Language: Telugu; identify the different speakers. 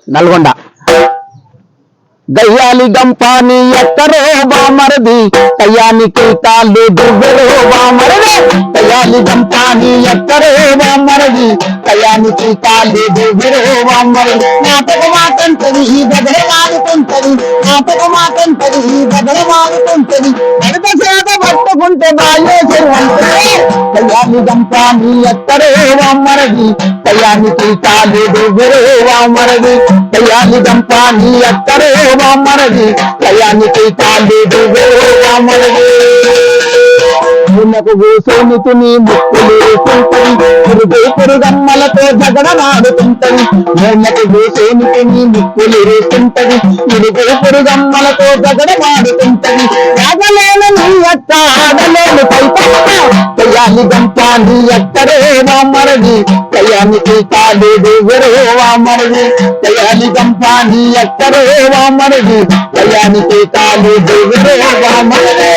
Speaker 1: నల్గొండ. గయ్యాలి గంపాని ఎక్కరో బామరది, కయ్యానికి కాళ్ళు దువ్వెరో బామరది. గయ్యాలి గంపాని ఎక్కరో బామరది, కయ్యానికి కాళ్ళు దువ్వెరో బామరది. నాటక మాటంటది ఈ బదల మాడుతుంటది, నాటక మాటంటది ఈ బదల మాడుతుంటది. నడక చేత పట్టుకుంటే బాల్యేశ్వరు అంటది. కయ్యాలి గంపాని ఎక్కరో బామరది, కయ్యానికి కాళ్ళు దువ్వెరో బామరది. కయ్యాలి గంపాని ఎక్కరో బామరది, కయ్యానికి కాళ్ళు దువ్వెరో బామరది. మునకు కూసోనితుని ముక్కులు వేసుకుంటది, పురుగు పురుగమ్మలతో జగడమాడుతుంటది. మునకు కూసోనితుని ముక్కులు వేసుకుంటది, పురుగు పురుగమ్మలతో జగడమాడుతుంటది. ఆగలేను నీ అక్క ఆడలేను పైపక్క, కయ్యాలి గంపాని ఎక్కరో బామరది, కయ్యానికి కాళ్ళు దువ్వెరో బామరది. కయ్యాలి గంపాని ఎక్కరో బామరది, కయ్యానికి కాళ్ళు దువ్వెరో బామరది.